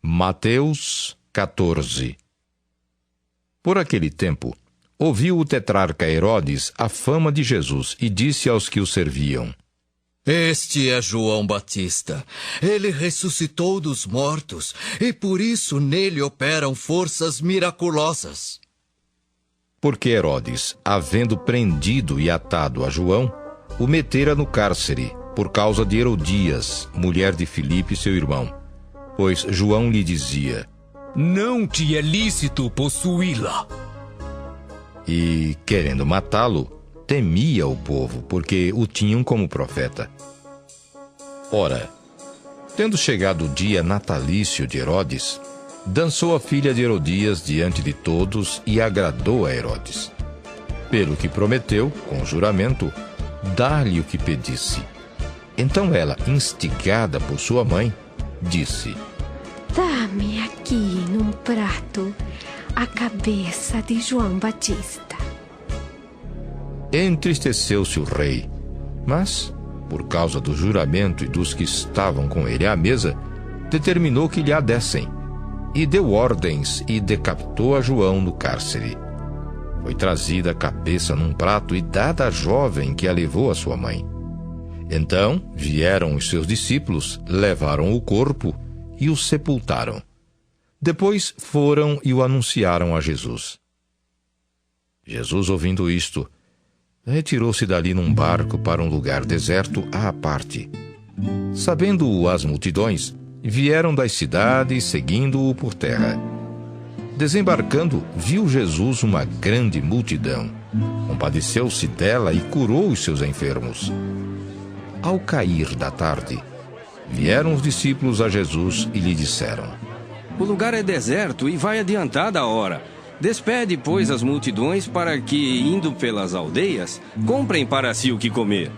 Mateus 14. Por aquele tempo, ouviu o tetrarca Herodes a fama de Jesus e disse aos que o serviam: Este é João Batista. Ele ressuscitou dos mortos e por isso nele operam forças miraculosas. Porque Herodes, havendo prendido e atado a João, o metera no cárcere, por causa de Herodias, mulher de Filipe, seu irmão. Pois João lhe dizia: Não te é lícito possuí-la. E, querendo matá-lo, temia o povo, porque o tinham como profeta. Ora, tendo chegado o dia natalício de Herodes, dançou a filha de Herodias diante de todos e agradou a Herodes. Pelo que prometeu, com juramento, dar-lhe o que pedisse. Então ela, instigada por sua mãe, disse: Dá-me aqui num prato a cabeça de João Batista. Entristeceu-se o rei, mas, por causa do juramento e dos que estavam com ele à mesa, determinou que lhe a dessem, e deu ordens e decapitou a João no cárcere. Foi trazida a cabeça num prato e dada à jovem que a levou à sua mãe. Então vieram os seus discípulos, levaram o corpo e o sepultaram. Depois foram e o anunciaram a Jesus. Jesus, ouvindo isto, retirou-se dali num barco para um lugar deserto à parte. Sabendo-o as multidões, vieram das cidades seguindo-o por terra. Desembarcando, viu Jesus uma grande multidão. Compadeceu-se dela e curou os seus enfermos. Ao cair da tarde, vieram os discípulos a Jesus e lhe disseram: O lugar é deserto e vai adiantada a hora. Despede, pois, as multidões para que, indo pelas aldeias, comprem para si o que comer.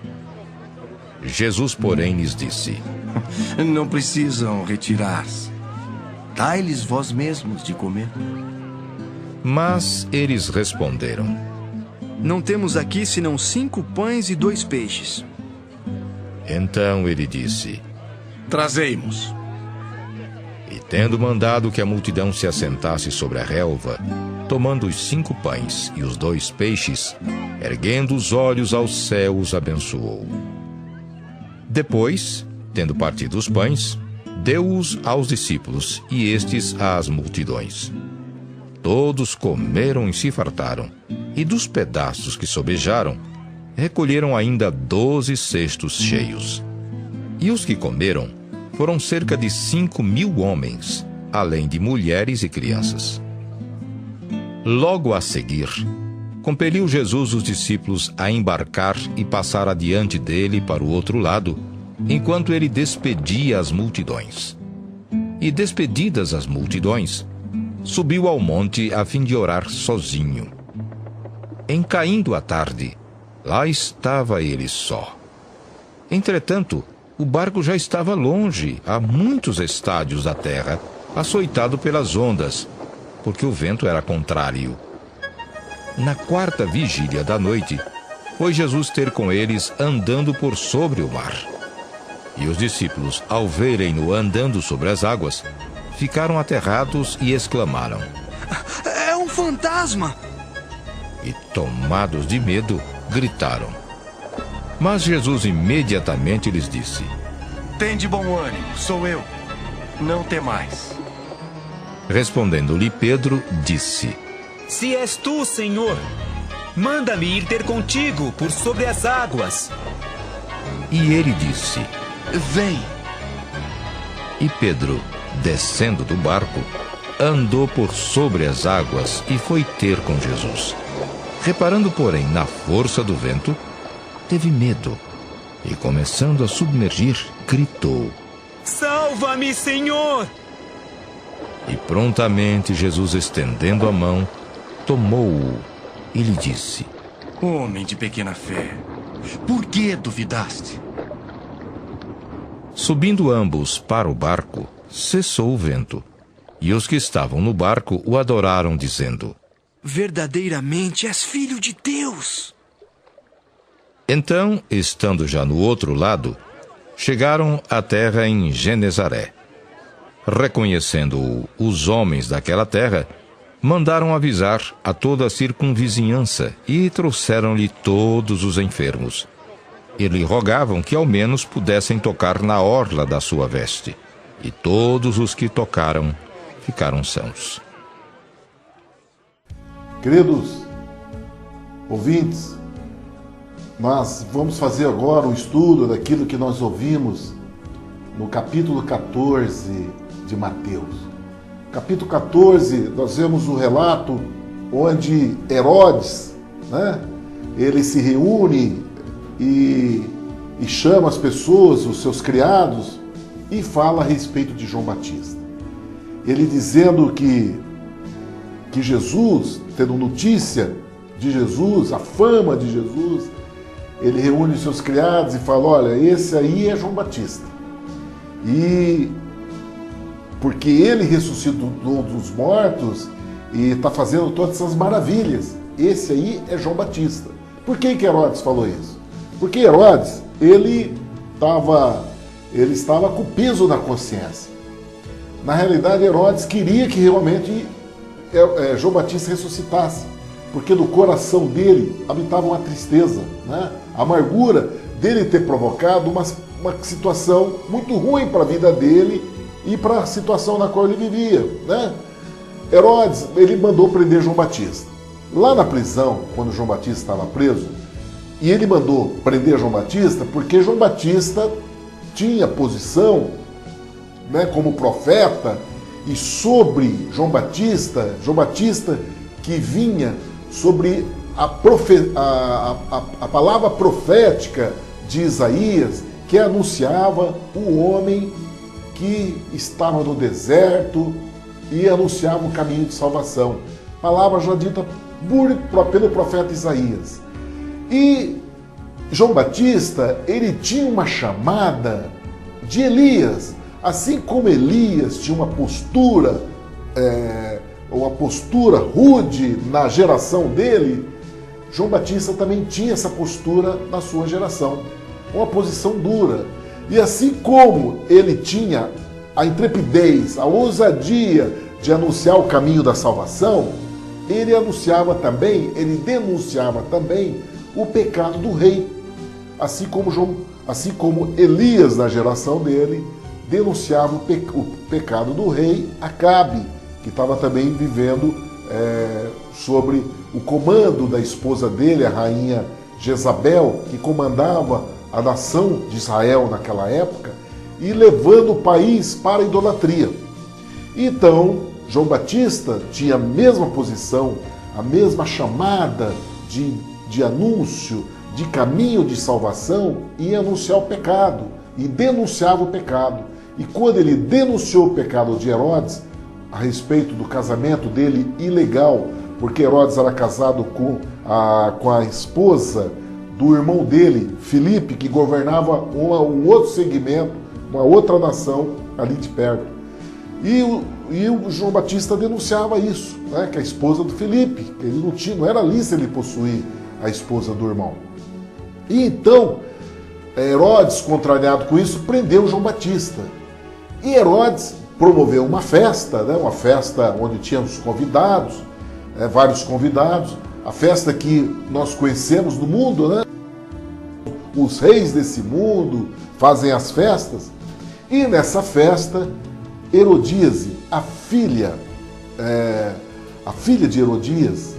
Jesus, porém, lhes disse: Não precisam retirar-se. Dai-lhes vós mesmos de comer. Mas eles responderam: Não temos aqui senão 5 pães e 2 peixes. Então ele disse: Trazei-mos. E tendo mandado que a multidão se assentasse sobre a relva, tomando os 5 pães e os 2 peixes, erguendo os olhos ao céu, os abençoou. Depois, tendo partido os pães, deu-os aos discípulos e estes às multidões. Todos comeram e se fartaram, e dos pedaços que sobejaram, recolheram ainda 12 cestos cheios. E os que comeram foram cerca de 5.000 homens, além de mulheres e crianças. Logo a seguir, compeliu Jesus os discípulos a embarcar e passar adiante dele para o outro lado, enquanto ele despedia as multidões. E despedidas as multidões, subiu ao monte a fim de orar sozinho. Em caindo a tarde, lá estava ele só. Entretanto, o barco já estava longe, a muitos estádios da terra, açoitado pelas ondas, porque o vento era contrário. Na 4ª vigília da noite, foi Jesus ter com eles andando por sobre o mar. E os discípulos, ao verem-no andando sobre as águas, ficaram aterrados e exclamaram: É um fantasma! E, tomados de medo, gritaram. Mas Jesus imediatamente lhes disse: Tende bom ânimo, sou eu. Não temais. Respondendo-lhe Pedro, disse: Se és tu, Senhor, manda-me ir ter contigo por sobre as águas. E ele disse: Vem. E Pedro, descendo do barco, andou por sobre as águas e foi ter com Jesus. Reparando, porém, na força do vento, teve medo e, começando a submergir, gritou: Salva-me, Senhor! E prontamente Jesus, estendendo a mão, tomou-o e lhe disse: Homem de pequena fé, por que duvidaste? Subindo ambos para o barco, cessou o vento. E os que estavam no barco o adoraram, dizendo: Verdadeiramente és filho de Deus. Então, estando já no outro lado, chegaram à terra em Genezaré. Reconhecendo-o os homens daquela terra, mandaram avisar a toda a circunvizinhança e trouxeram-lhe todos os enfermos. E lhe rogavam que ao menos pudessem tocar na orla da sua veste. E todos os que tocaram ficaram sãos. Queridos ouvintes, nós vamos fazer agora um estudo daquilo que nós ouvimos no capítulo 14 de Mateus. Capítulo 14, nós vemos o relato onde Herodes, ele se reúne e chama as pessoas, os seus criados, e fala a respeito de João Batista. Ele dizendo que Jesus, tendo notícia de Jesus, a fama de Jesus, ele reúne os seus criados e fala: olha, esse aí é João Batista. E porque ele ressuscitou dos mortos e está fazendo todas essas maravilhas. Esse aí é João Batista. Por que Herodes falou isso? Porque Herodes, ele estava com peso na consciência. Na realidade, Herodes queria que realmente João Batista ressuscitasse, porque no coração dele habitava uma tristeza, a amargura dele ter provocado uma situação muito ruim para a vida dele e para a situação na qual ele vivia. Herodes, ele mandou prender João Batista. Lá na prisão, quando João Batista estava preso, e ele mandou prender João Batista porque João Batista tinha posição como profeta, e sobre João Batista que vinha sobre a palavra profética de Isaías, que anunciava o homem que estava no deserto e anunciava o caminho de salvação. Palavra já dita pelo profeta Isaías. E João Batista, ele tinha uma chamada de Elias. Assim como Elias tinha uma postura rude na geração dele, João Batista também tinha essa postura na sua geração, uma posição dura. E assim como ele tinha a intrepidez, a ousadia de anunciar o caminho da salvação, ele denunciava também o pecado do rei, assim como Elias, na geração dele, denunciava o pecado do rei Acabe, que estava também vivendo sobre o comando da esposa dele, a rainha Jezabel, que comandava a nação de Israel naquela época, e levando o país para a idolatria. Então, João Batista tinha a mesma posição, a mesma chamada de anúncio, de caminho de salvação, e anunciar o pecado, e denunciava o pecado. E quando ele denunciou o pecado de Herodes, a respeito do casamento dele ilegal, porque Herodes era casado com a esposa do irmão dele, Filipe, que governava um outro segmento, uma outra nação ali de perto. E o João Batista denunciava isso, que a esposa do Filipe, que ele não era lícito ele possuir a esposa do irmão. E então, Herodes, contrariado com isso, prendeu João Batista. E Herodes promoveu uma festa onde tinha os convidados, vários convidados, a festa que nós conhecemos no mundo, Os reis desse mundo fazem as festas. E nessa festa, Herodíase, a filha de Herodias,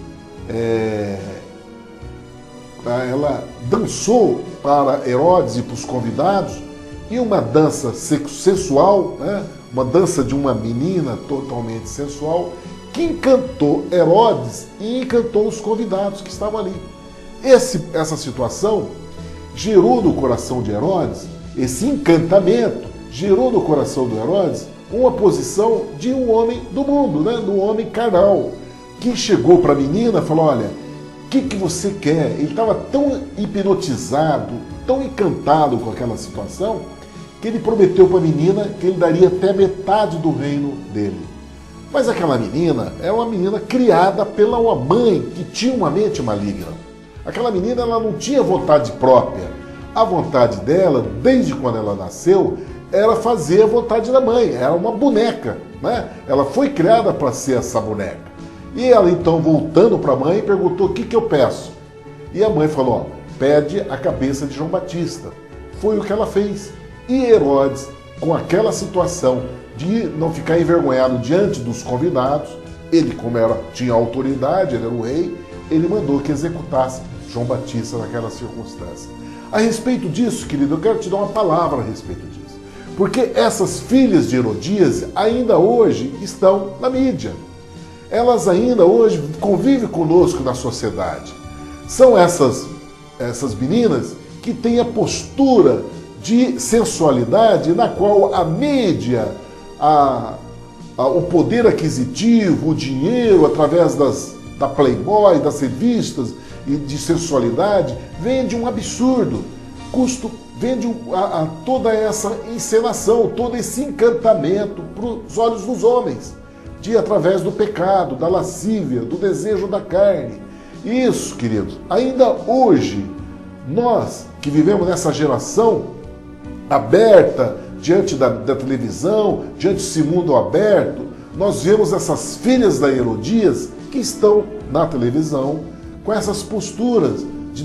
ela dançou para Herodes e para os convidados, e uma dança sensual, uma dança de uma menina totalmente sensual, que encantou Herodes e encantou os convidados que estavam ali. Essa situação gerou no coração de Herodes, esse encantamento gerou no coração de Herodes uma posição de um homem do mundo, do homem carnal, que chegou para a menina e falou: olha, o que você quer? Ele estava tão hipnotizado, tão encantado com aquela situação, que ele prometeu para a menina que ele daria até metade do reino dele. Mas aquela menina é uma menina criada pela uma mãe que tinha uma mente maligna. Aquela menina, ela não tinha vontade própria. A vontade dela, desde quando ela nasceu, era fazer a vontade da mãe, era uma boneca, né? Ela foi criada para ser essa boneca. E ela então, voltando para a mãe, perguntou: o que eu peço? E a mãe falou: ó, pede a cabeça de João Batista. Foi o que ela fez. E Herodes, com aquela situação de não ficar envergonhado diante dos convidados, ele, como tinha autoridade, ele era o rei, ele mandou que executasse João Batista naquela circunstância. A respeito disso, querido, eu quero te dar uma palavra a respeito disso. Porque essas filhas de Herodias ainda hoje estão na mídia. Elas ainda hoje convivem conosco na sociedade. São essas meninas que têm a postura de sensualidade na qual a mídia, o poder aquisitivo, o dinheiro, através da Playboy, das revistas e de sensualidade, vende um absurdo. Vende toda essa encenação, todo esse encantamento para os olhos dos homens, através do pecado, da lascívia, do desejo da carne. Isso, queridos, ainda hoje, nós que vivemos nessa geração aberta, diante da televisão, diante desse mundo aberto, nós vemos essas filhas da Herodias que estão na televisão com essas posturas de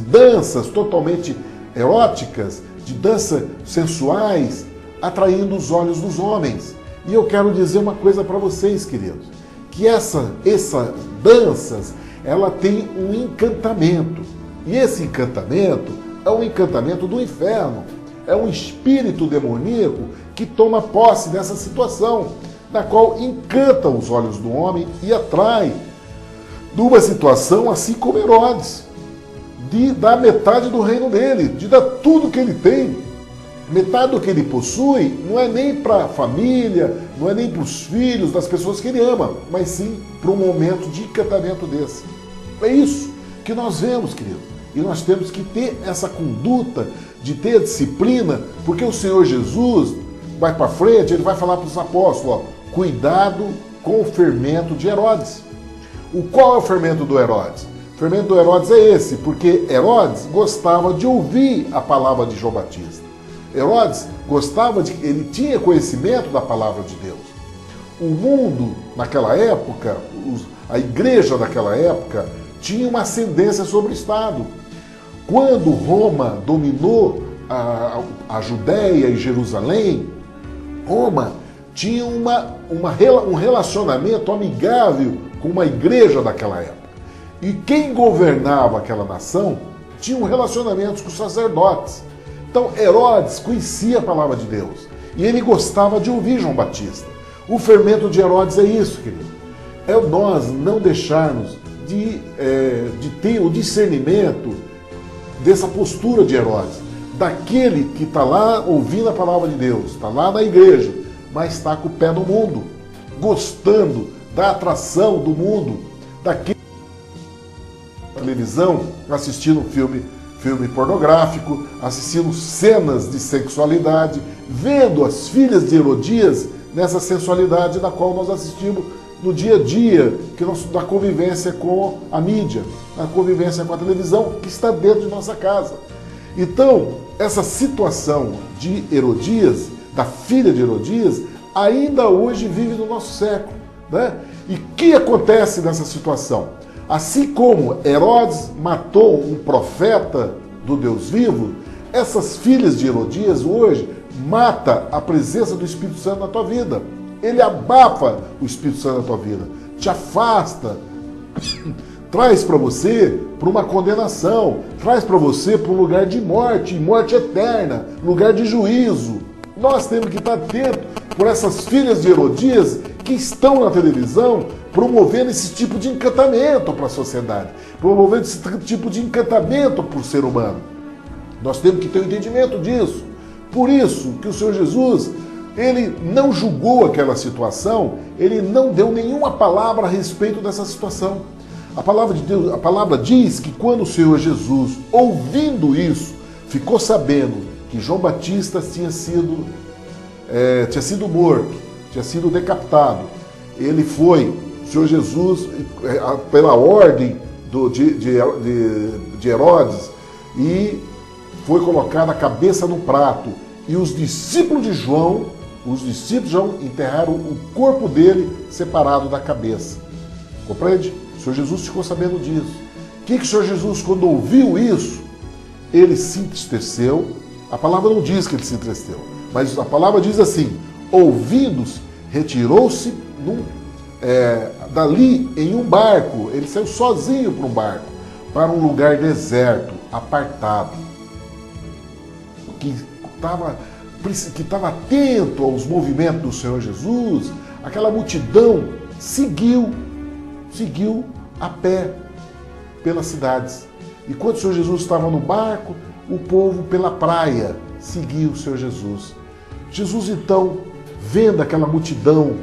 danças totalmente eróticas, de danças sensuais, atraindo os olhos dos homens. E eu quero dizer uma coisa para vocês, queridos, que essas danças, ela tem um encantamento. E esse encantamento é um encantamento do inferno. É um espírito demoníaco que toma posse dessa situação, na qual encanta os olhos do homem e atrai numa situação assim como Herodes, de dar metade do reino dele, de dar tudo que ele tem. Metade do que ele possui não é nem para a família, não é nem para os filhos das pessoas que ele ama, mas sim para um momento de encantamento desse. É isso que nós vemos, querido. E nós temos que ter essa conduta de ter a disciplina, porque o Senhor Jesus vai para frente, ele vai falar para os apóstolos, ó, cuidado com o fermento de Herodes. Qual é o fermento do Herodes? O fermento do Herodes é esse, porque Herodes gostava de ouvir a palavra de João Batista. Herodes ele tinha conhecimento da palavra de Deus. O mundo, naquela época, a igreja daquela época, tinha uma ascendência sobre o Estado. Quando Roma dominou a Judéia e Jerusalém, Roma tinha um relacionamento amigável com uma igreja daquela época. E quem governava aquela nação tinha um relacionamento com os sacerdotes. Então Herodes conhecia a palavra de Deus e ele gostava de ouvir João Batista. O fermento de Herodes é isso, querido. É nós não deixarmos de ter o discernimento dessa postura de Herodes, daquele que está lá ouvindo a palavra de Deus, está lá na igreja, mas está com o pé no mundo, gostando da atração do mundo, daquele na televisão, assistindo filme pornográfico, assistindo cenas de sexualidade, vendo as filhas de Herodias nessa sensualidade na qual nós assistimos no dia a dia, da convivência com a mídia, na convivência com a televisão, que está dentro de nossa casa. Então, essa situação de Herodias, da filha de Herodias, ainda hoje vive no nosso século, né? E o que acontece nessa situação? Assim como Herodes matou um profeta do Deus vivo, essas filhas de Herodias hoje matam a presença do Espírito Santo na tua vida. Ele abafa o Espírito Santo na tua vida, te afasta, traz para você para uma condenação, traz para você para um lugar de morte eterna, lugar de juízo. Nós temos que estar atentos por essas filhas de Herodias que estão na televisão promovendo esse tipo de encantamento para a sociedade, promovendo esse tipo de encantamento para o ser humano. Nós temos que ter um entendimento disso. Por isso que o Senhor Jesus, ele não julgou aquela situação, ele não deu nenhuma palavra a respeito dessa situação. A palavra de Deus, a palavra diz que quando o Senhor Jesus, ouvindo isso, ficou sabendo que João Batista tinha sido morto, tinha sido decapitado, ele foi, o Senhor Jesus, pela ordem de Herodes, e foi colocada a cabeça no prato, e os discípulos de João enterraram o corpo dele separado da cabeça. Compreende? O Senhor Jesus ficou sabendo disso. O que o Senhor Jesus, quando ouviu isso, ele se entristeceu. A palavra não diz que ele se entristeceu, mas a palavra diz assim: ouvindo-se, retirou-se dali em um barco. Ele saiu sozinho para um barco, para um lugar deserto, apartado, que estava atento aos movimentos do Senhor Jesus. Aquela multidão seguiu a pé pelas cidades. E quando o Senhor Jesus estava no barco, o povo pela praia seguiu o Senhor Jesus. Jesus, então, vendo aquela multidão,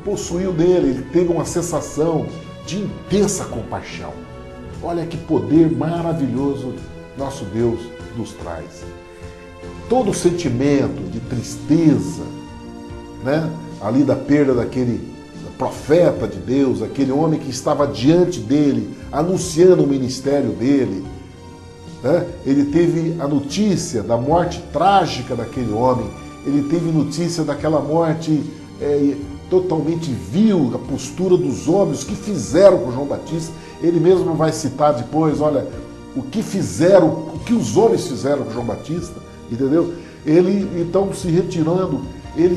possuiu nele, ele teve uma sensação de intensa compaixão. Olha que poder maravilhoso nosso Deus nos traz. Todo o sentimento de tristeza, né, ali da perda daquele profeta de Deus, aquele homem que estava diante dele, anunciando o ministério dele, né? Ele teve a notícia da morte trágica daquele homem, ele teve notícia daquela morte totalmente vil, a postura dos homens, o que fizeram com João Batista. Ele mesmo vai citar depois, olha, o que os homens fizeram com João Batista, entendeu? Ele, então, se retirando, ele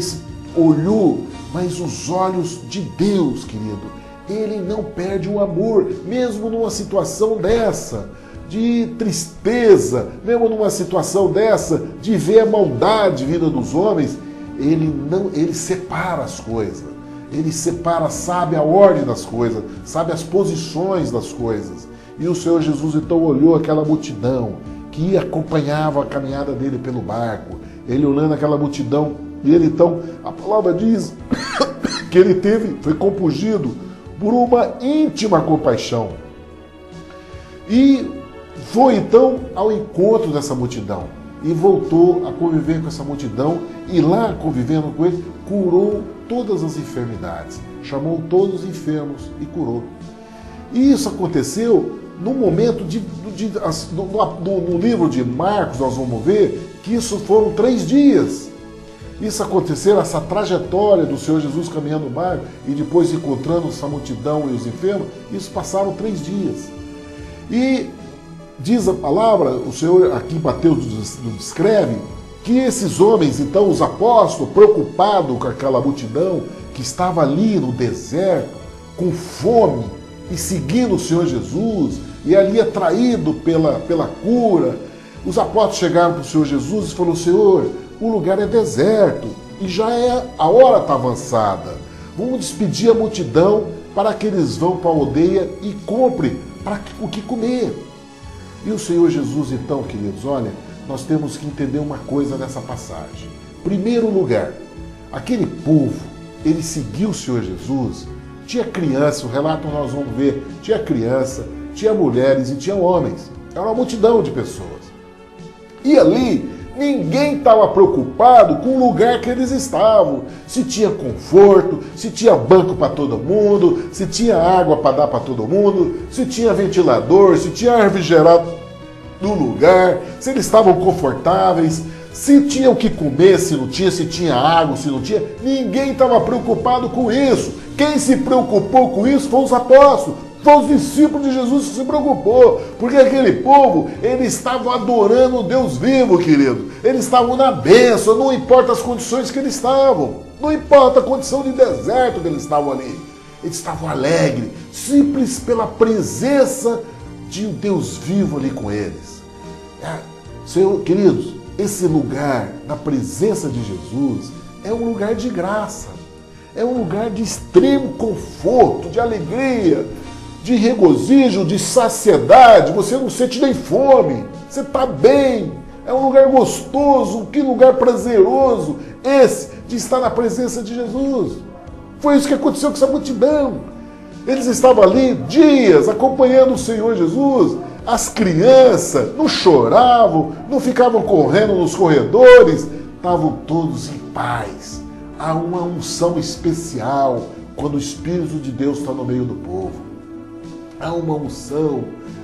olhou, mas os olhos de Deus, querido, ele não perde o amor, mesmo numa situação dessa, de tristeza, mesmo numa situação dessa, de ver a maldade vinda dos homens, ele separa as coisas, ele separa, sabe a ordem das coisas, sabe as posições das coisas. E o Senhor Jesus então olhou aquela multidão que acompanhava a caminhada dele pelo barco, ele olhando aquela multidão, e ele então, a palavra diz que ele foi compungido por uma íntima compaixão. E foi então ao encontro dessa multidão e voltou a conviver com essa multidão, e lá, convivendo com ele, curou todas as enfermidades, chamou todos os enfermos e curou. E isso aconteceu no momento no livro de Marcos, nós vamos ver que isso foram 3 dias. Isso aconteceu, essa trajetória do Senhor Jesus caminhando no mar e depois encontrando essa multidão e os enfermos, isso passaram 3 dias. E diz a palavra, o Senhor aqui Mateus descreve, que esses homens, então, os apóstolos, preocupados com aquela multidão que estava ali no deserto, com fome, e seguindo o Senhor Jesus, e ali atraído pela cura, os apóstolos chegaram para o Senhor Jesus e falaram: Senhor, o lugar é deserto, e já a hora está avançada. Vamos despedir a multidão para que eles vão para a aldeia e comprem o que comer. E o Senhor Jesus, então, queridos, olha, nós temos que entender uma coisa nessa passagem. Primeiro lugar, aquele povo, ele seguiu o Senhor Jesus, tinha criança, o relato nós vamos ver, tinha criança, tinha mulheres e tinha homens. Era uma multidão de pessoas. E ali, ninguém estava preocupado com o lugar que eles estavam. Se tinha conforto, se tinha banco para todo mundo, se tinha água para dar para todo mundo, se tinha ventilador, se tinha ar refrigerado no lugar, se eles estavam confortáveis, se tinha o que comer, se não tinha, se tinha água, se não tinha. Ninguém estava preocupado com isso. Quem se preocupou com isso foram os apóstolos. Foi os discípulos de Jesus que se preocupou, porque aquele povo, eles estavam adorando o Deus vivo, querido. Eles estavam na bênção, não importa as condições que eles estavam, não importa a condição de deserto que eles estavam ali. Eles estavam alegres, simples pela presença de um Deus vivo ali com eles. Senhor, queridos, esse lugar da presença de Jesus é um lugar de graça, é um lugar de extremo conforto, de alegria, de regozijo, de saciedade. Você não sente nem fome, você está bem, é um lugar gostoso, que lugar prazeroso esse de estar na presença de Jesus. Foi isso que aconteceu com essa multidão. Eles estavam ali dias acompanhando o Senhor Jesus. As crianças não choravam, não ficavam correndo nos corredores, estavam todos em paz. Há uma unção especial quando o Espírito de Deus está no meio do povo. Há uma unção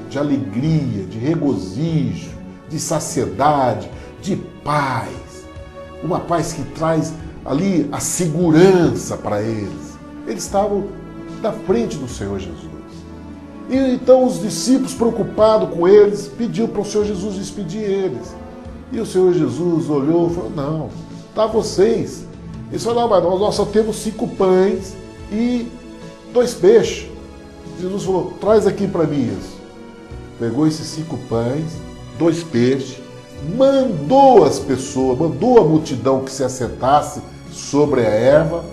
de alegria, de regozijo, de saciedade, de paz. Uma paz que traz ali a segurança para eles. Eles estavam na frente do Senhor Jesus. E então os discípulos, preocupados com eles, pediu para o Senhor Jesus despedir eles. E o Senhor Jesus olhou e falou, não, tá vocês. Eles falaram, não, mas nós só temos 5 pães e 2 peixes. Jesus falou, traz aqui para mim isso. Pegou esses 5 pães, 2 peixes, mandou as pessoas, mandou a multidão que se assentasse sobre a erva,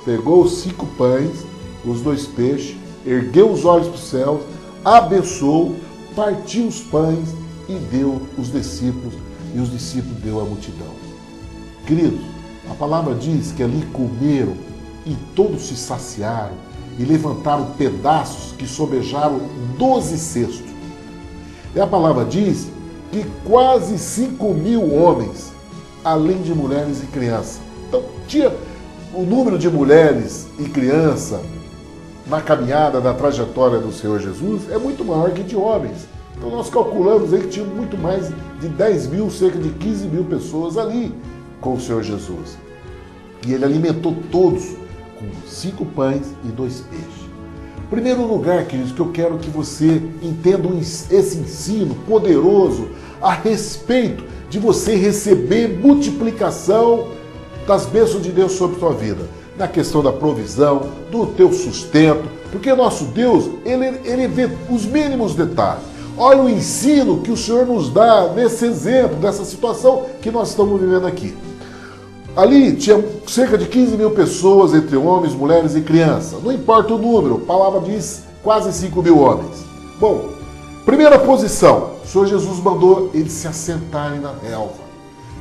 pegou os 5 pães, os 2 peixes, ergueu os olhos para o céu, abençoou, partiu os pães e deu os discípulos, e os discípulos deu à multidão. Queridos, a palavra diz que ali comeram e todos se saciaram e levantaram pedaços que sobejaram 12 cestos. E a palavra diz que quase 5.000 homens, além de mulheres e crianças. Então, tinha o número de mulheres e crianças na caminhada, na trajetória do Senhor Jesus, é muito maior que de homens. Então nós calculamos aí que tinha muito mais de 10.000, cerca de 15.000 pessoas ali com o Senhor Jesus. E ele alimentou todos com 5 pães e 2 peixes. Primeiro lugar, queridos, que eu quero que você entenda esse ensino poderoso a respeito de você receber multiplicação das bênçãos de Deus sobre a sua vida. Na questão da provisão, do teu sustento, porque nosso Deus, ele vê os mínimos detalhes. Olha o ensino que o Senhor nos dá nesse exemplo, dessa situação que nós estamos vivendo aqui. Ali tinha cerca de 15.000 pessoas, entre homens, mulheres e crianças. Não importa o número, a palavra diz quase 5.000 homens. Bom, primeira posição, o Senhor Jesus mandou eles se assentarem na relva.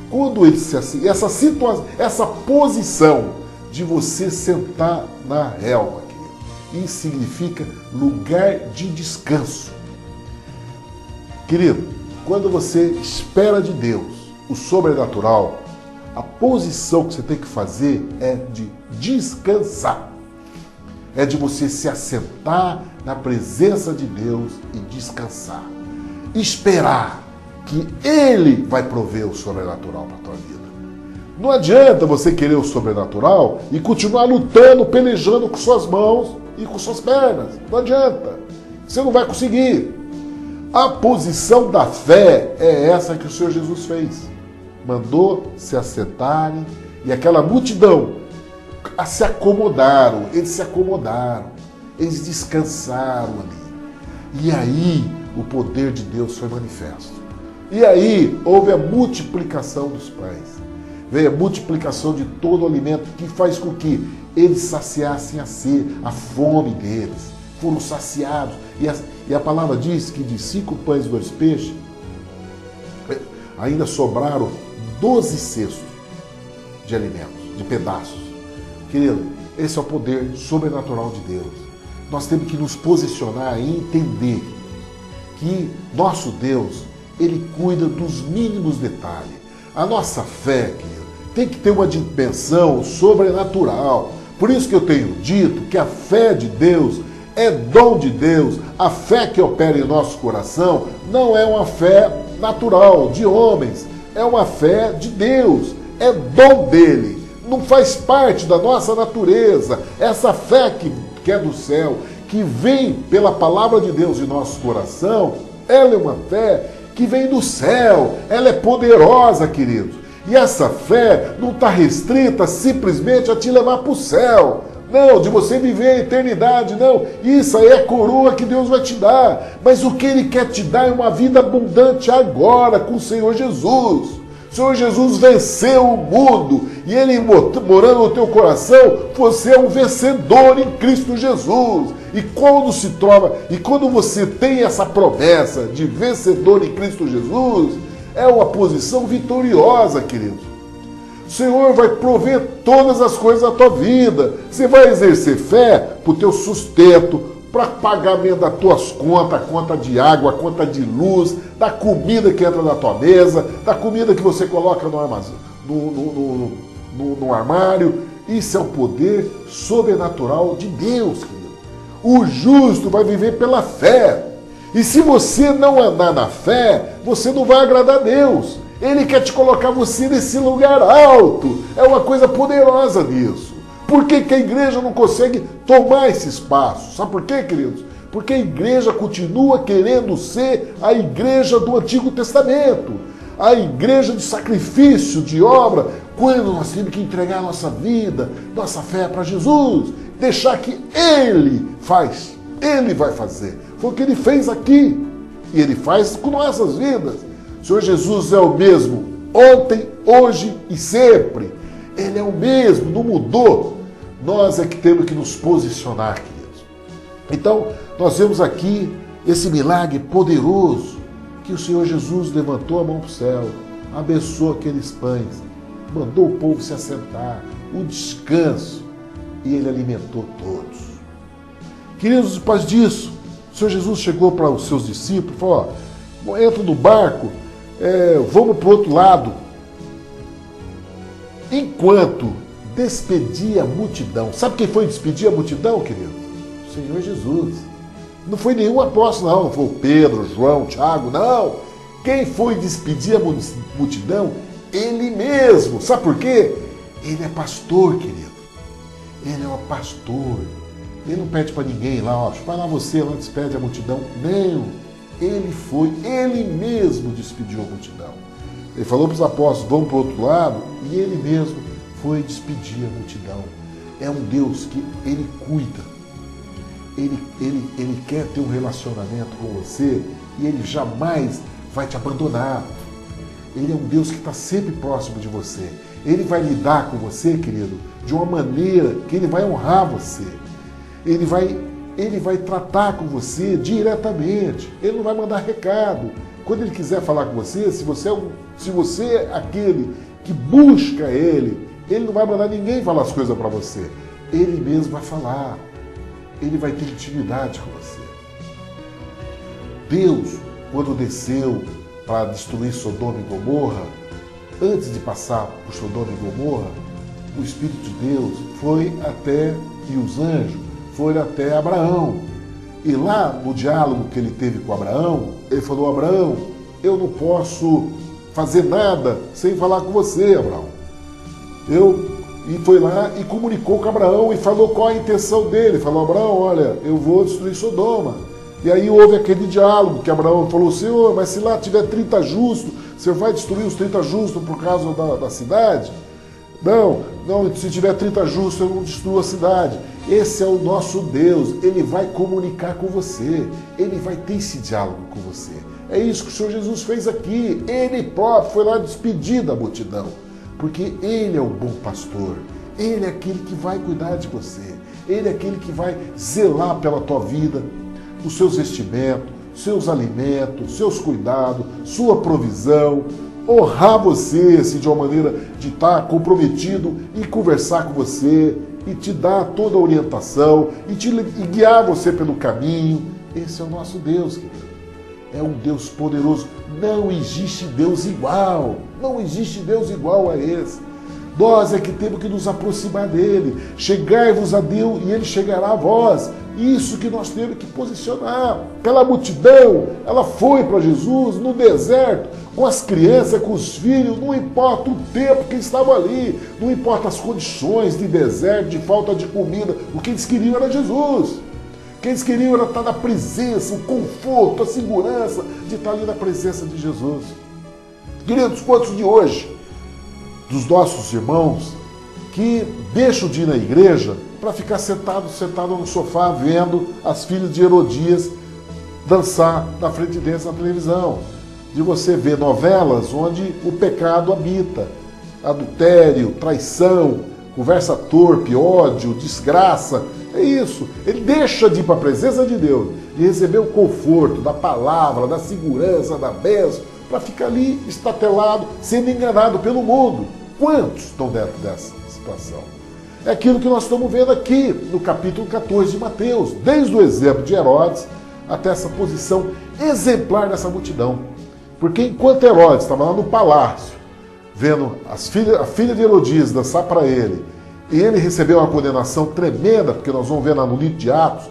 Quando eles se assentam, essa posição de você sentar na relva, querido, isso significa lugar de descanso. Querido, quando você espera de Deus o sobrenatural, a posição que você tem que fazer é de descansar. É de você se assentar na presença de Deus e descansar. Esperar que Ele vai prover o sobrenatural para a tua vida. Não adianta você querer o sobrenatural e continuar lutando, pelejando com suas mãos e com suas pernas. Não adianta. Você não vai conseguir. A posição da fé é essa que o Senhor Jesus fez. Mandou se assentarem e aquela multidão se acomodaram. Eles se acomodaram. Eles descansaram ali. E aí o poder de Deus foi manifesto. E aí houve a multiplicação dos pães. Veio a multiplicação de todo o alimento que faz com que eles saciassem a fome deles. Foram saciados. E a palavra diz que de 5 pães e 2 peixes, ainda sobraram 12 cestos de alimentos, de pedaços. Querido, esse é o poder sobrenatural de Deus. Nós temos que nos posicionar e entender que nosso Deus, Ele cuida dos mínimos detalhes. A nossa fé, querido, tem que ter uma dimensão sobrenatural. Por isso que eu tenho dito que a fé de Deus é dom de Deus. A fé que opera em nosso coração não é uma fé natural, de homens. É uma fé de Deus. É dom dele. Não faz parte da nossa natureza. Essa fé que é do céu, que vem pela palavra de Deus em nosso coração, ela é uma fé que vem do céu. Ela é poderosa, queridos. E essa fé não está restrita simplesmente a te levar para o céu. Não, de você viver a eternidade, não. Isso aí é a coroa que Deus vai te dar. Mas o que Ele quer te dar é uma vida abundante agora com o Senhor Jesus. O Senhor Jesus venceu o mundo e Ele morando no teu coração, você é um vencedor em Cristo Jesus. E quando você tem essa promessa de vencedor em Cristo Jesus, é uma posição vitoriosa, querido. O Senhor vai prover todas as coisas da tua vida. Você vai exercer fé para o teu sustento, para pagamento das tuas contas, conta de água, conta de luz, da comida que entra na tua mesa, da comida que você coloca no armazém, no armário. Isso é o poder sobrenatural de Deus, querido. O justo vai viver pela fé. E se você não andar na fé, você não vai agradar a Deus. Ele quer te colocar você nesse lugar alto. É uma coisa poderosa nisso. Por que a igreja não consegue tomar esse espaço? Sabe por quê, queridos? Porque a igreja continua querendo ser a igreja do Antigo Testamento. A igreja de sacrifício, de obra, quando nós temos que entregar nossa vida, nossa fé para Jesus, deixar que Ele faz, Ele vai fazer. Foi o que Ele fez aqui e Ele faz com nossas vidas. O Senhor Jesus é o mesmo ontem, hoje e sempre. Ele é o mesmo, não mudou. Nós é que temos que nos posicionar, queridos. Então, nós vemos aqui esse milagre poderoso que o Senhor Jesus levantou a mão para o céu, abençoou aqueles pães, mandou o povo se assentar, o descanso, e Ele alimentou todos. Queridos, depois disso, o Senhor Jesus chegou para os seus discípulos e falou, ó, entra no barco, vamos para o outro lado. Enquanto despedia a multidão. Sabe quem foi despedir a multidão, querido? O Senhor Jesus. Não foi nenhum apóstolo, não. Não foi o Pedro, João, Tiago, não. Quem foi despedir a multidão? Ele mesmo. Sabe por quê? Ele é pastor, querido. Ele é um pastor. Ele não pede para ninguém lá, ó, vai lá você, lá despede a multidão. Não. Ele foi, ele mesmo despediu a multidão. Ele falou para os apóstolos, vamos para o outro lado, e ele mesmo foi despedir a multidão. É um Deus que Ele cuida. Ele quer ter um relacionamento com você e Ele jamais vai te abandonar. Ele é um Deus que está sempre próximo de você. Ele vai lidar com você, querido, de uma maneira que Ele vai honrar você. Ele vai tratar com você diretamente. Ele não vai mandar recado. Quando Ele quiser falar com você, se você é aquele que busca Ele não vai mandar ninguém falar as coisas para você. Ele mesmo vai falar. Ele vai ter intimidade com você. Deus, quando desceu para destruir Sodoma e Gomorra, antes de passar por Sodoma e Gomorra, o Espírito de Deus foi até, e os anjos foram até Abraão. E lá, no diálogo que ele teve com Abraão, ele falou, Abraão, eu não posso fazer nada sem falar com você, Abraão. E foi lá e comunicou com Abraão e falou qual a intenção dele. Falou, Abraão, olha, eu vou destruir Sodoma. E aí houve aquele diálogo que Abraão falou, Senhor, mas se lá tiver 30 justos, você vai destruir os 30 justos por causa da cidade? Não, se tiver 30 justos, eu não destruo a cidade. Esse é o nosso Deus, Ele vai comunicar com você, Ele vai ter esse diálogo com você. É isso que o Senhor Jesus fez aqui. Ele próprio foi lá despedir da multidão. Porque Ele é o bom pastor, Ele é aquele que vai cuidar de você, Ele é aquele que vai zelar pela tua vida, os seus vestimentos, seus alimentos, seus cuidados, sua provisão, honrar você assim, de uma maneira de estar comprometido e conversar com você, e te dar toda a orientação, e guiar você pelo caminho. Esse é o nosso Deus, querido. É um Deus poderoso. Não existe Deus igual. Não existe Deus igual a esse. Nós é que temos que nos aproximar dele. Chegai-vos a Deus e ele chegará a vós. Isso que nós temos que posicionar. Aquela multidão, ela foi para Jesus no deserto, com as crianças, com os filhos, não importa o tempo que estavam ali, não importa as condições de deserto, de falta de comida. O que eles queriam era Jesus. O que eles queriam era estar na presença, o conforto, a segurança de estar ali na presença de Jesus. Queridos, quantos de hoje, dos nossos irmãos, que deixam de ir na igreja para ficar sentado no sofá vendo as filhas de Herodias dançar na frente deles na televisão. De você ver novelas onde o pecado habita, adultério, traição, conversa torpe, ódio, desgraça. É isso. Ele deixa de ir para a presença de Deus, de receber o conforto da palavra, da segurança, da bênção, para ficar ali estatelado, sendo enganado pelo mundo. Quantos estão dentro dessa situação? É aquilo que nós estamos vendo aqui no capítulo 14 de Mateus, desde o exemplo de Herodes até essa posição exemplar dessa multidão. Porque enquanto Herodes estava lá no palácio, vendo a filha de Herodias dançar para ele, e ele recebeu uma condenação tremenda, porque nós vamos ver lá no livro de Atos,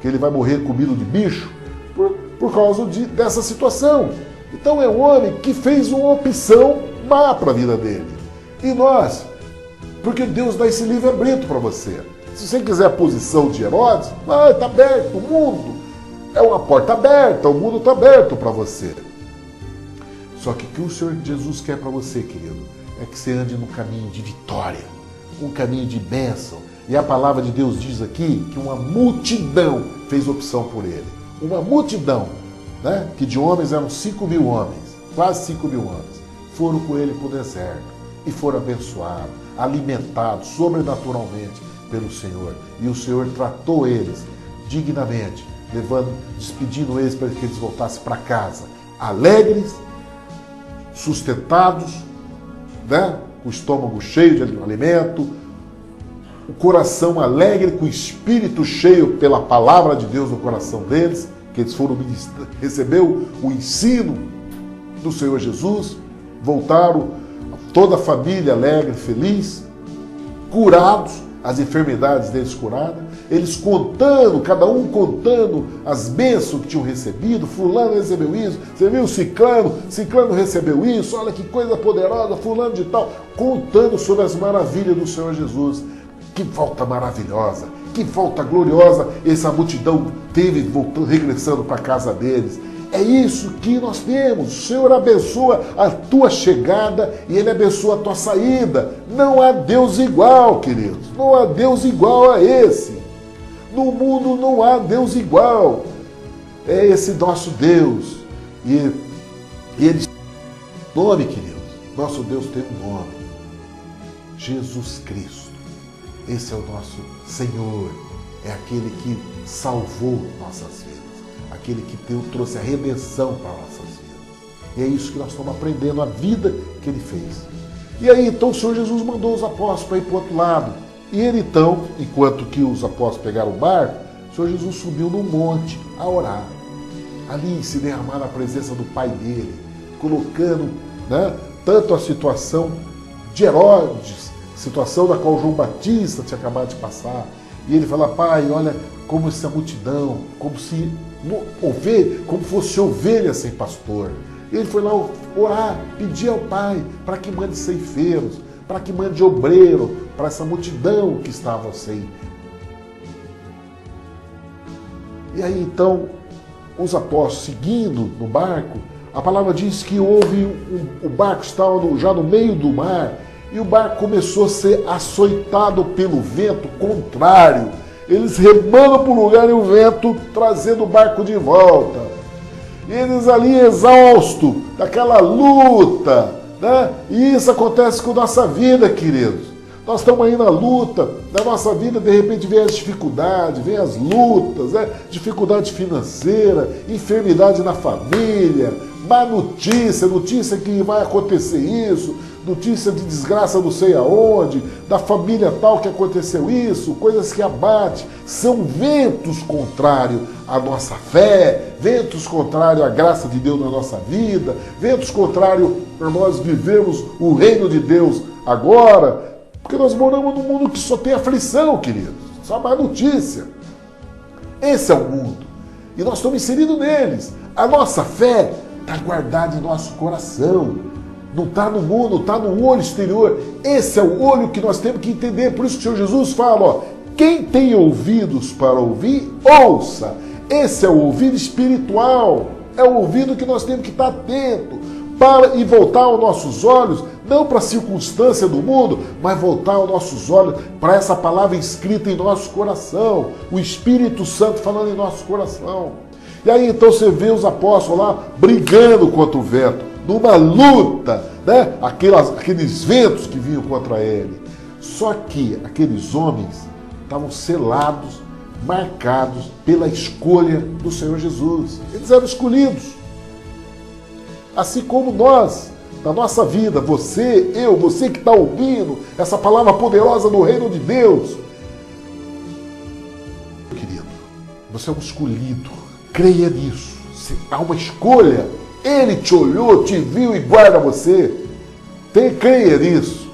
que ele vai morrer comido de bicho, por causa dessa situação. Então é um homem que fez uma opção má para a vida dele. E nós, porque Deus dá esse livre-arbítrio para você. Se você quiser a posição de Herodes, está aberto, o mundo é uma porta aberta, o mundo está aberto para você. Só que o que o Senhor Jesus quer para você, querido, é que você ande num caminho de vitória, um caminho de bênção. E a palavra de Deus diz aqui que uma multidão fez opção por ele. Uma multidão, né? Que de homens eram 5.000 homens, quase 5.000 homens, foram com ele para o deserto e foram abençoados, alimentados sobrenaturalmente pelo Senhor. E o Senhor tratou eles dignamente, despedindo eles para que eles voltassem para casa, alegres, sustentados, né? Com o estômago cheio de alimento, o coração alegre, com o espírito cheio pela palavra de Deus no coração deles, que eles foram recebeu o ensino do Senhor Jesus, voltaram toda a família alegre, feliz, curados, as enfermidades deles curadas, eles contando, cada um contando as bênçãos que tinham recebido. Fulano recebeu isso, você viu, Ciclano recebeu isso, olha que coisa poderosa, fulano de tal, contando sobre as maravilhas do Senhor Jesus. Que volta maravilhosa, que volta gloriosa essa multidão teve, voltando, regressando para a casa deles. É isso que nós temos. O Senhor abençoa a tua chegada e Ele abençoa a tua saída. Não há Deus igual, queridos. Não há Deus igual a esse. No mundo não há Deus igual. É esse nosso Deus. E Ele tem um nome, queridos. Nosso Deus tem um nome. Jesus Cristo. Esse é o nosso Senhor. É aquele que salvou nossas vidas. Aquele que trouxe a redenção para nossas vidas. E é isso que nós estamos aprendendo, a vida que Ele fez. E aí, então, o Senhor Jesus mandou os apóstolos para ir para o outro lado. E ele, então, enquanto que os apóstolos pegaram o barco, o Senhor Jesus subiu no monte a orar. Ali se derramar na presença do Pai dele, colocando, né, tanto a situação de Herodes, situação da qual João Batista tinha acabado de passar. E ele fala: Pai, olha como essa multidão, como fosse ovelha sem pastor. Ele foi lá orar, pedir ao Pai para que mande ceifeiros, para que mande obreiro para essa multidão que estava sem. E aí então, os apóstolos seguindo no barco, a palavra diz que o barco estava já no meio do mar, e o barco começou a ser açoitado pelo vento contrário. Eles remando para o lugar e o vento trazendo o barco de volta. Eles ali exaustos daquela luta, né? E isso acontece com a nossa vida, queridos. Nós estamos aí na luta da nossa vida, de repente vem as dificuldades, vem as lutas, né? Dificuldade financeira, enfermidade na família, má notícia que vai acontecer isso, notícia de desgraça não sei aonde, da família tal que aconteceu isso, coisas que abatem, são ventos contrários à nossa fé, ventos contrários à graça de Deus na nossa vida, ventos contrários a nós vivemos o reino de Deus agora, porque nós moramos num mundo que só tem aflição, queridos, só má notícia. Esse é o mundo, e nós estamos inseridos neles. A nossa fé está guardada em nosso coração. Não está no mundo, está no olho exterior. Esse é o olho que nós temos que entender. Por isso que o Senhor Jesus fala, ó, quem tem ouvidos para ouvir, ouça. Esse é o ouvido espiritual. É o ouvido que nós temos que estar atento e voltar os nossos olhos, não para a circunstância do mundo, mas voltar os nossos olhos para essa palavra escrita em nosso coração. O Espírito Santo falando em nosso coração. E aí então você vê os apóstolos lá brigando contra o vento, numa luta, né? Aqueles ventos que vinham contra ele. Só que aqueles homens estavam selados, marcados pela escolha do Senhor Jesus. Eles eram escolhidos. Assim como nós, na nossa vida, você, eu, você que está ouvindo essa palavra poderosa do reino de Deus. Querido, você é um escolhido. Creia nisso. Há uma escolha. Ele te olhou, te viu e guarda você. Creia nisso.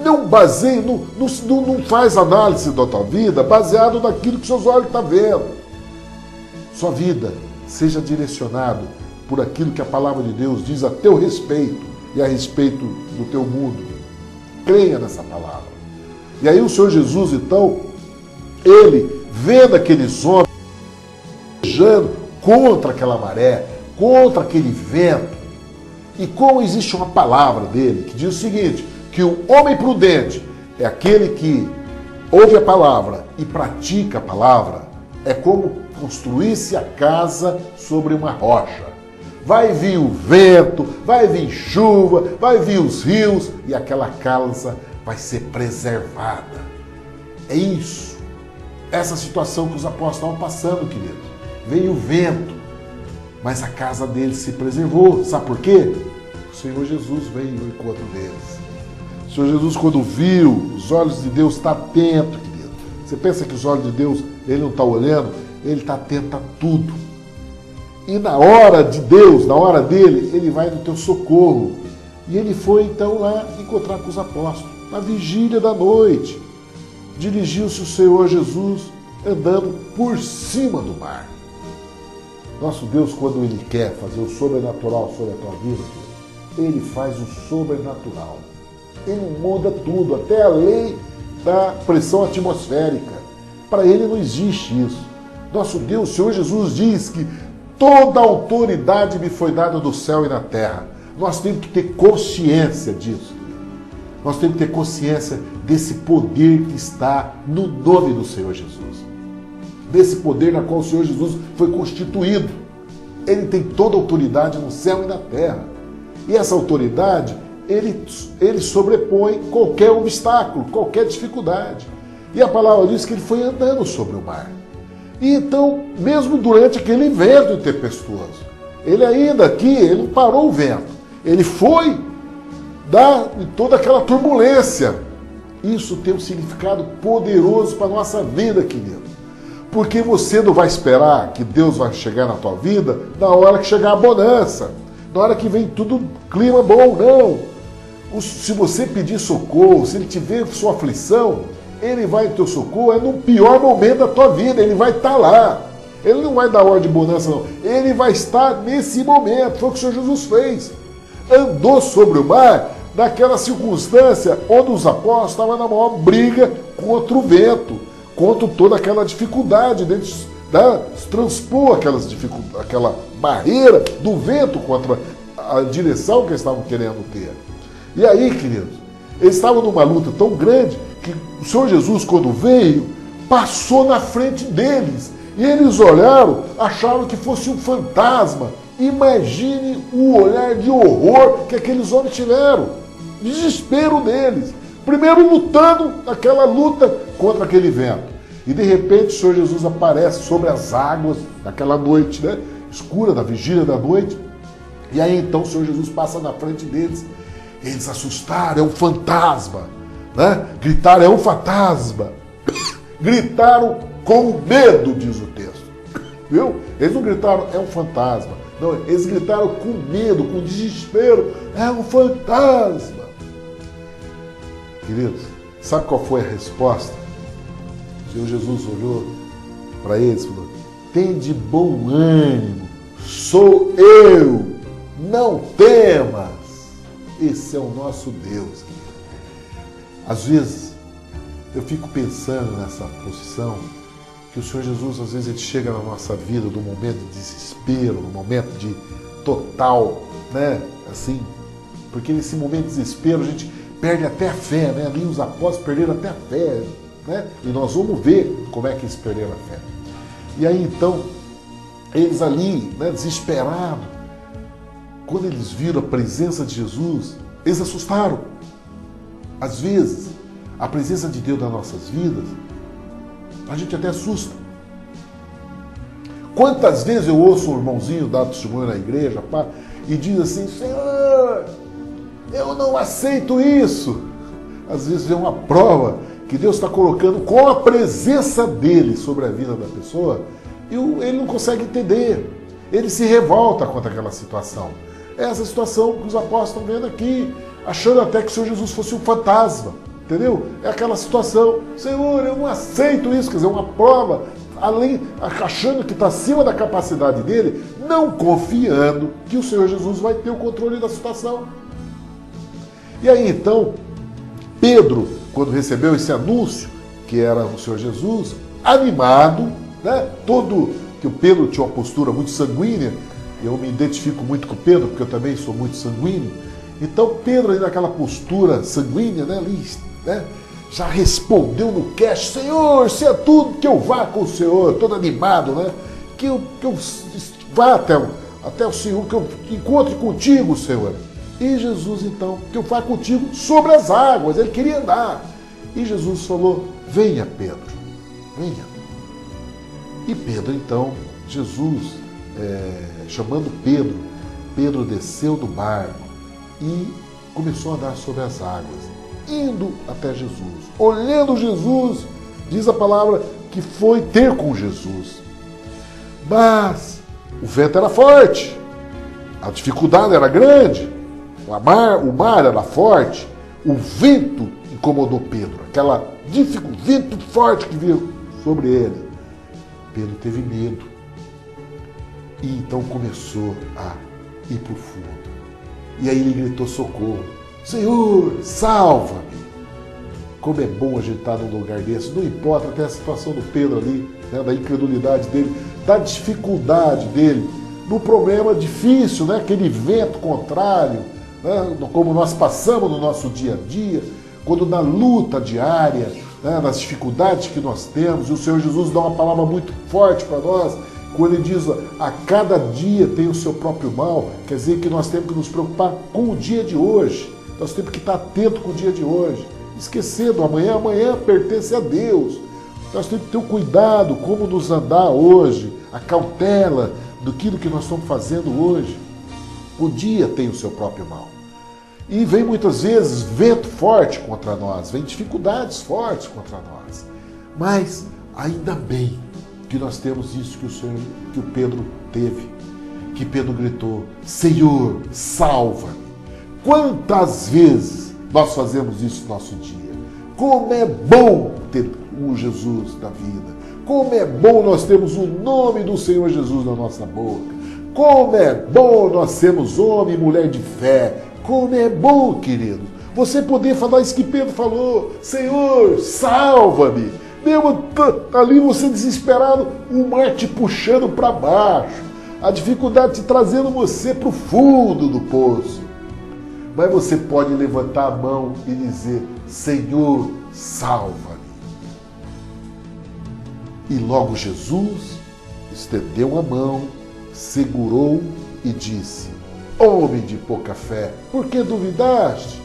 Não baseie, não faz análise da tua vida baseado naquilo que seus olhos estão vendo. Sua vida seja direcionada por aquilo que a palavra de Deus diz a teu respeito e a respeito do teu mundo. Creia nessa palavra. E aí o Senhor Jesus, então, ele vendo aqueles homens contra aquela maré, contra aquele vento, e como existe uma palavra dele que diz o seguinte, que o homem prudente é aquele que ouve a palavra e pratica a palavra, é como construir-se a casa sobre uma rocha. Vai vir o vento, vai vir chuva, vai vir os rios e aquela casa vai ser preservada. É isso. Essa situação que os apóstolos estavam passando, queridos. Veio o vento, mas a casa deles se preservou. Sabe por quê? O Senhor Jesus veio ao encontro deles. O Senhor Jesus, quando viu, os olhos de Deus estão atentos, querido. Você pensa que os olhos de Deus, ele não está olhando? Ele está atento a tudo. E na hora de Deus, na hora dele, ele vai no teu socorro. E ele foi então lá encontrar com os apóstolos. Na vigília da noite, dirigiu-se o Senhor Jesus andando por cima do mar. Nosso Deus, quando ele quer fazer o sobrenatural sobre a tua vida, ele faz o sobrenatural. Ele muda tudo, até a lei da pressão atmosférica. Para ele não existe isso. Nosso Deus, o Senhor Jesus diz que toda a autoridade me foi dada do céu e na terra. Nós temos que ter consciência disso. Nós temos que ter consciência desse poder que está no nome do Senhor Jesus. Desse poder na qual o Senhor Jesus foi constituído. Ele tem toda a autoridade no céu e na terra. E essa autoridade, ele sobrepõe qualquer obstáculo, qualquer dificuldade. E a palavra diz que ele foi andando sobre o mar. E então, mesmo durante aquele vento tempestuoso, ele ainda aqui, ele não parou o vento. Ele foi dar toda aquela turbulência. Isso tem um significado poderoso para a nossa vida, querido. Porque você não vai esperar que Deus vai chegar na tua vida na hora que chegar a bonança, na hora que vem tudo clima bom, não. Se você pedir socorro, se ele tiver sua aflição, ele vai em teu socorro, é no pior momento da tua vida, ele vai estar lá. Ele não vai dar hora de bonança, não. Ele vai estar nesse momento. Foi o que o Senhor Jesus fez. Andou sobre o mar naquela circunstância onde os apóstolos estavam na maior briga contra o vento, contra toda aquela dificuldade deles transpor aquela barreira do vento contra a direção que eles estavam querendo ter. E aí, queridos, eles estavam numa luta tão grande que o Senhor Jesus, quando veio, passou na frente deles. E eles olharam, acharam que fosse um fantasma. Imagine o olhar de horror que aqueles homens tiveram. Desespero deles. Primeiro lutando aquela luta contra aquele vento. E de repente o Senhor Jesus aparece sobre as águas naquela noite, né? Escura, da vigília da noite. E aí então o Senhor Jesus passa na frente deles. Eles assustaram, é um fantasma. Né? Gritaram, é um fantasma. Gritaram com medo, diz o texto. Viu? Eles não gritaram, é um fantasma. Não, eles gritaram com medo, com desespero. É um fantasma. Queridos, sabe qual foi a resposta? O Senhor Jesus olhou para eles e falou: tende bom ânimo, sou eu, não temas. Esse é o nosso Deus. Às vezes, eu fico pensando nessa posição, que o Senhor Jesus, às vezes, ele chega na nossa vida num momento de desespero, num momento de total, né, assim, porque nesse momento de desespero a gente perde até a fé, né, ali os apóstolos perderam até a fé, né, e nós vamos ver como é que eles perderam a fé. E aí, então, eles ali, né, desesperados, quando eles viram a presença de Jesus, eles assustaram. Às vezes, a presença de Deus nas nossas vidas, a gente até assusta. Quantas vezes eu ouço um irmãozinho dar testemunho na igreja, pá, e diz assim: Senhor, eu não aceito isso. Às vezes é uma prova que Deus está colocando com a presença dele sobre a vida da pessoa, e ele não consegue entender. Ele se revolta contra aquela situação. É essa situação que os apóstolos estão vendo aqui, achando até que o Senhor Jesus fosse um fantasma. Entendeu? É aquela situação: Senhor, eu não aceito isso. Quer dizer, uma prova além, achando que está acima da capacidade dele, não confiando que o Senhor Jesus vai ter o controle da situação. E aí então, Pedro, quando recebeu esse anúncio, que era o Senhor Jesus, animado, né? Que o Pedro tinha uma postura muito sanguínea, eu me identifico muito com o Pedro, porque eu também sou muito sanguíneo. Então Pedro, aí naquela postura sanguínea, né, ali, né, já respondeu no cash: Senhor, se é tudo que eu vá com o Senhor, todo animado, né? Que eu vá até o Senhor, que eu encontre contigo, Senhor. E Jesus, então, que eu vá contigo sobre as águas. Ele queria andar. E Jesus falou: venha, Pedro, venha. E Pedro, então, Jesus, chamando Pedro, Pedro desceu do barco e começou a andar sobre as águas, indo até Jesus. Olhando Jesus, diz a palavra que foi ter com Jesus. Mas o vento era forte, a dificuldade era grande, o mar era forte, o vento incomodou Pedro, vento forte que veio sobre ele. Pedro teve medo e então começou a ir para o fundo. E aí ele gritou socorro: Senhor, salva-me! Como é bom a gente estar num lugar desse, não importa até a situação do Pedro ali, né, da incredulidade dele, da dificuldade dele, no problema difícil, né, aquele vento contrário, né, como nós passamos no nosso dia a dia, quando na luta diária, né, nas dificuldades que nós temos, e o Senhor Jesus dá uma palavra muito forte para nós, quando ele diz: a cada dia tem o seu próprio mal, quer dizer que nós temos que nos preocupar com o dia de hoje, nós temos que estar atento com o dia de hoje, esquecendo amanhã pertence a Deus, nós temos que ter o cuidado como nos andar hoje, a cautela do que nós estamos fazendo hoje. O dia tem o seu próprio mal. E vem muitas vezes vento forte contra nós, vem dificuldades fortes contra nós. Mas ainda bem que nós temos isso que o Pedro teve, que Pedro gritou: Senhor, salva-me. Quantas vezes nós fazemos isso no nosso dia? Como é bom ter o Jesus da vida. Como é bom nós termos o nome do Senhor Jesus na nossa boca. Como é bom nós sermos homem e mulher de fé. Como é bom, querido, você poder falar isso que Pedro falou: Senhor, salva-me. Mesmo ali você desesperado, o mar te puxando para baixo, a dificuldade te trazendo você para o fundo do poço. Mas você pode levantar a mão e dizer: Senhor, salva-me. E logo Jesus estendeu a mão, segurou e disse: Homem de pouca fé, por que duvidaste?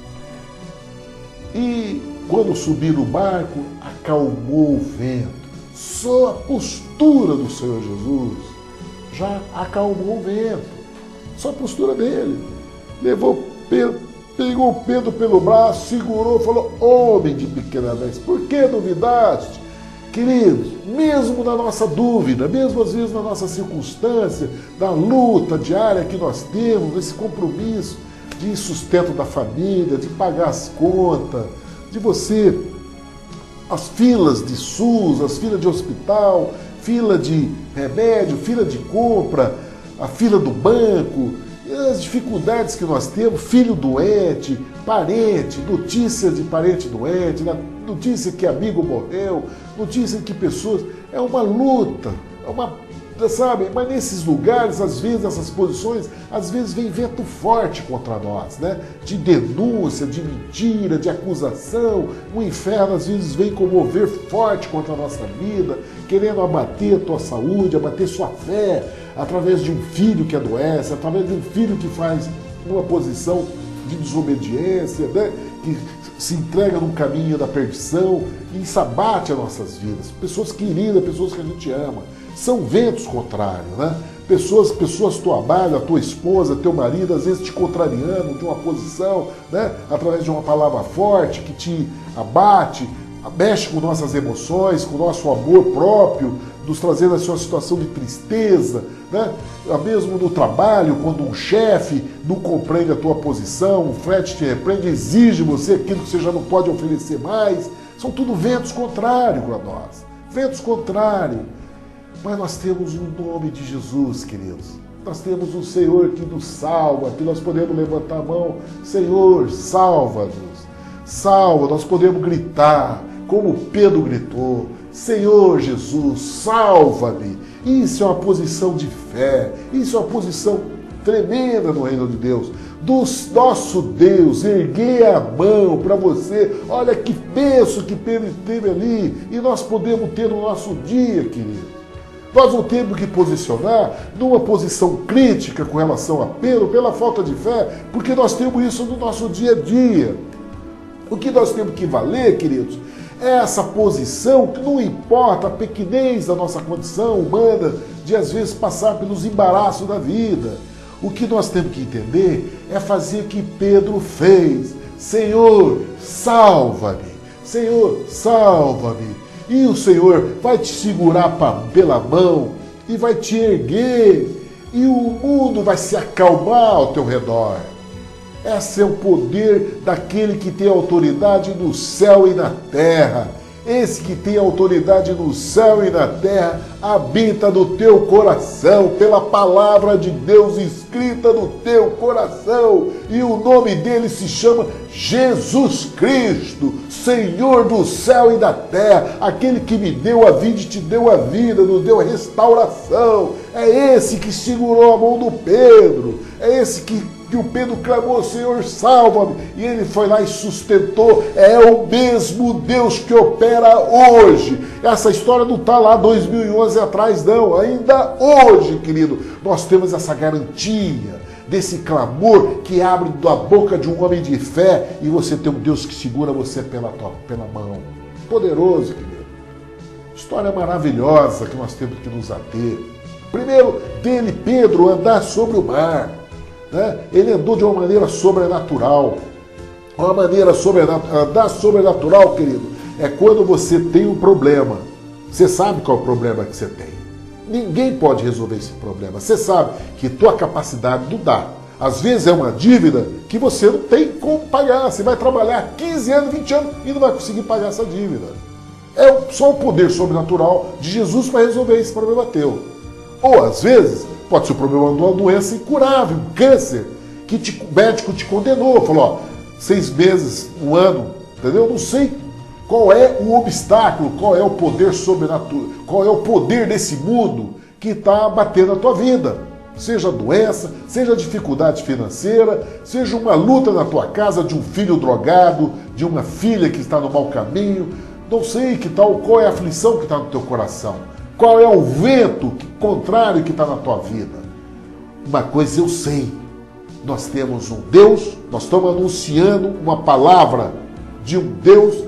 E quando subiu no barco, acalmou o vento. Só a postura do Senhor Jesus já acalmou o vento. Só a postura dele. Pegou Pedro pelo braço, segurou, falou: homem de pequena fé, por que duvidaste? Queridos, mesmo na nossa dúvida, mesmo às vezes na nossa circunstância, na luta diária que nós temos, esse compromisso de sustento da família, de pagar as contas, de você, as filas de SUS, as filas de hospital, fila de remédio, fila de compra, a fila do banco, as dificuldades que nós temos, filho doente, parente, notícia de parente doente, notícia que amigo morreu, notícia que pessoas... É uma luta, sabe? Mas nesses lugares, às vezes, nessas posições, às vezes vem vento forte contra nós, né? De denúncia, de mentira, de acusação. O inferno, às vezes, vem comover forte contra a nossa vida, querendo abater a tua saúde, abater sua fé, através de um filho que adoece, através de um filho que faz uma posição de desobediência, né? Que se entrega no caminho da perdição e isso abate as nossas vidas. Pessoas queridas, pessoas que a gente ama. São ventos contrários, né? Pessoas tua amada, a tua esposa, teu marido, às vezes te contrariando de uma posição, né? Através de uma palavra forte que te abate, mexe com nossas emoções, com o nosso amor próprio, nos trazendo assim uma situação de tristeza, né? Mesmo no trabalho, quando um chefe não compreende a tua posição, o frete te repreende, exige você aquilo que você já não pode oferecer mais. São tudo ventos contrários para nós, ventos contrários. Mas nós temos o nome de Jesus, queridos. Nós temos um Senhor que nos salva, que nós podemos levantar a mão. Senhor, salva-nos. Salva, nós podemos gritar, como Pedro gritou. Senhor Jesus, salva-me. Isso é uma posição de fé. Isso é uma posição tremenda no reino de Deus. Do nosso Deus, erguer a mão para você. Olha que bênção que Pedro teve ali. E nós podemos ter no nosso dia, querido. Nós não temos que posicionar numa posição crítica com relação a Pedro pela falta de fé, porque nós temos isso no nosso dia a dia. O que nós temos que valer, queridos, é essa posição que não importa a pequenez da nossa condição humana de às vezes passar pelos embaraços da vida. O que nós temos que entender é fazer o que Pedro fez. Senhor, salva-me. Senhor, salva-me. E o Senhor vai te segurar pela mão e vai te erguer. E o mundo vai se acalmar ao teu redor. Esse é o poder daquele que tem autoridade no céu e na terra. Esse que tem autoridade no céu e na terra habita no teu coração, pela palavra de Deus escrita no teu coração. E o nome dele se chama Jesus Cristo, Senhor do céu e da terra, aquele que me deu a vida e te deu a vida, nos deu a restauração. É esse que segurou a mão do Pedro, é esse que o Pedro clamou, Senhor, salva-me, e ele foi lá e sustentou. É o mesmo Deus que opera hoje. Essa história não está lá 2011 atrás, não. Ainda hoje, querido, nós temos essa garantia desse clamor que abre da boca de um homem de fé, e você tem um Deus que segura você pela mão. Poderoso, querido. História maravilhosa que nós temos que nos ater. Primeiro, dele, Pedro, andar sobre o mar. Ele andou de uma maneira sobrenatural. Andar sobrenatural, querido, é quando você tem um problema. Você sabe qual é o problema que você tem. Ninguém pode resolver esse problema. Você sabe que tua capacidade não dá. Às vezes é uma dívida que você não tem como pagar. Você vai trabalhar 15 anos, 20 anos e não vai conseguir pagar essa dívida. É só o poder sobrenatural de Jesus para resolver esse problema teu. Ou às vezes pode ser o problema de uma doença incurável, um câncer, que o médico te condenou, falou, 6 meses, 1 ano, entendeu? Eu não sei qual é o obstáculo, qual é o poder sobrenatural, qual é o poder desse mundo que está batendo a tua vida. Seja doença, seja dificuldade financeira, seja uma luta na tua casa de um filho drogado, de uma filha que está no mau caminho, não sei qual é a aflição que está no teu coração. Qual é o vento contrário que está na tua vida? Uma coisa eu sei, nós temos um Deus, nós estamos anunciando uma palavra de um Deus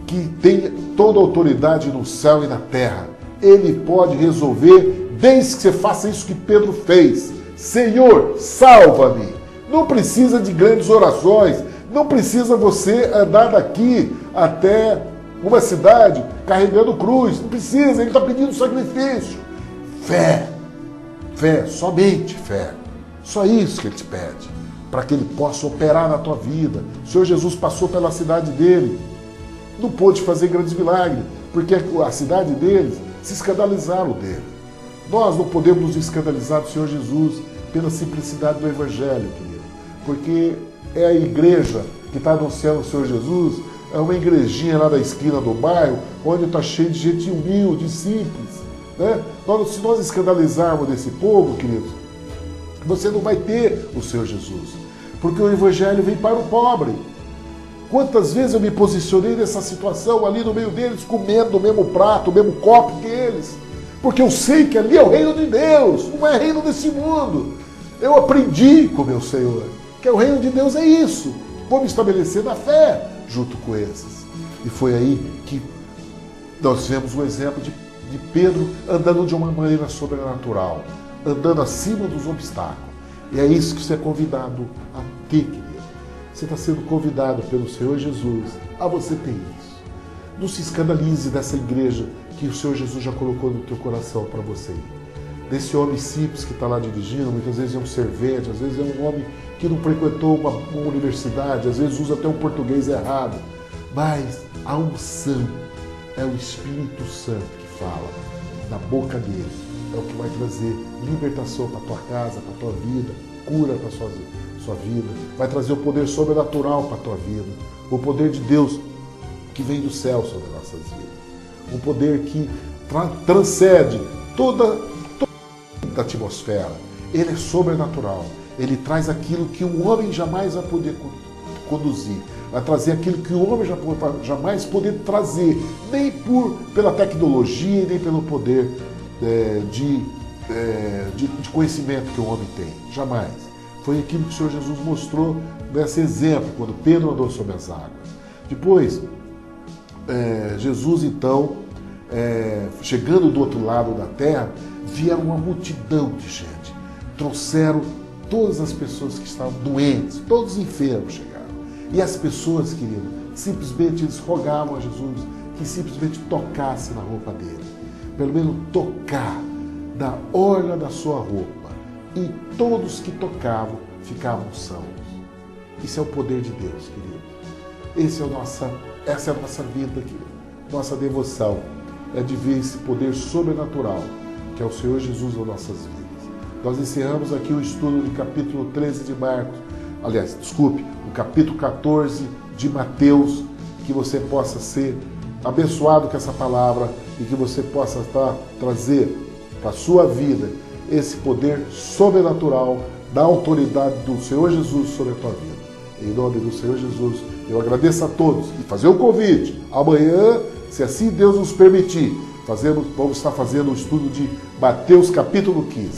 que tem toda a autoridade no céu e na terra. Ele pode resolver desde que você faça isso que Pedro fez. Senhor, salva-me. Não precisa de grandes orações, não precisa você andar daqui até uma cidade carregando cruz, não precisa, ele está pedindo sacrifício. Fé, somente fé. Só isso que ele te pede, para que ele possa operar na tua vida. O Senhor Jesus passou pela cidade dele, não pôde fazer grandes milagres, porque a cidade deles se escandalizaram dele. Nós não podemos nos escandalizar do Senhor Jesus pela simplicidade do Evangelho, querido, porque é a igreja que está anunciando o Senhor Jesus. É uma igrejinha lá da esquina do bairro, onde está cheio de gente humilde, simples. Se nós escandalizarmos desse povo, queridos, você não vai ter o Senhor Jesus. Porque o Evangelho vem para o pobre. Quantas vezes eu me posicionei nessa situação ali no meio deles, comendo o mesmo prato, o mesmo copo que eles. Porque eu sei que ali é o reino de Deus, não é reino desse mundo. Eu aprendi com o meu Senhor que o reino de Deus é isso. Vou me estabelecer na fé junto com esses. E foi aí que nós vemos o exemplo de Pedro andando de uma maneira sobrenatural, andando acima dos obstáculos. E é isso que você é convidado a ter, querido. Você está sendo convidado pelo Senhor Jesus a você ter isso. Não se escandalize dessa igreja que o Senhor Jesus já colocou no teu coração para você ir. Desse homem simples que está lá dirigindo, muitas vezes é um servente, às vezes é um homem que não frequentou uma universidade, às vezes usa até um português errado. Mas a unção é o Espírito Santo que fala. na boca dele. É o que vai trazer libertação para a tua casa, para a tua vida, cura para a sua vida, vai trazer o poder sobrenatural para a tua vida, o poder de Deus que vem do céu sobre as nossas vidas, um poder que transcende toda a atmosfera. Ele é sobrenatural, ele traz aquilo que o homem jamais vai poder conduzir, vai trazer aquilo que o homem jamais poder trazer, nem pela tecnologia, nem pelo poder de conhecimento que o homem tem, jamais. Foi aquilo que o Senhor Jesus mostrou nesse exemplo, quando Pedro andou sobre as águas. Depois, Jesus então, chegando do outro lado da terra, via uma multidão de gente. Trouxeram todas as pessoas que estavam doentes, todos os enfermos chegaram. E as pessoas, querido, simplesmente eles rogavam a Jesus que simplesmente tocasse na roupa dele. Pelo menos tocar da orla da sua roupa. E todos que tocavam ficavam sãos. Isso é o poder de Deus, querido. Essa é a nossa vida, querido. Nossa devoção é de ver esse poder sobrenatural que é o Senhor Jesus nas nossas vidas. Nós encerramos aqui o estudo do capítulo 13 de Marcos. Aliás, desculpe, o capítulo 14 de Mateus. Que você possa ser abençoado com essa palavra e que você possa trazer para a sua vida esse poder sobrenatural da autoridade do Senhor Jesus sobre a tua vida. Em nome do Senhor Jesus, eu agradeço a todos e fazer o convite. Amanhã, se assim Deus nos permitir, vamos estar fazendo o estudo de Mateus capítulo 15.